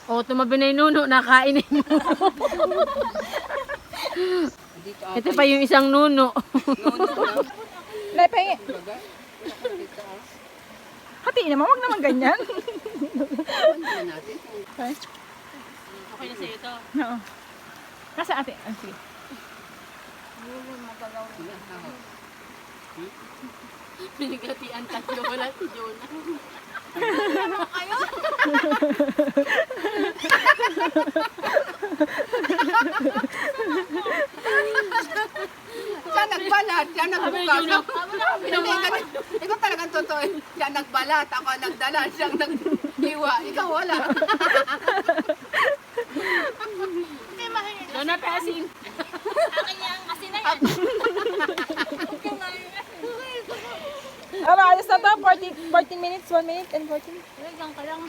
O, tumabi na yung nuno, nakainin mo. Ito pa yung isang nuno. Nay, pahingi. Hatiin naman, wag naman ganyan. Okay. Okay na sa'yo ito. Oo. Kasi ate, sige. Pinagatian tatlo, wala si Jonah. Siya nagbalat, siya nagbukas. Ikaw talagang totoo. Siya nagbalat, ako nagdala, siya naghiwa. Ikaw wala. Jonah, passing. Ano, alis na to? 14 minutes, 1 minute and 14. Talagang ka lang.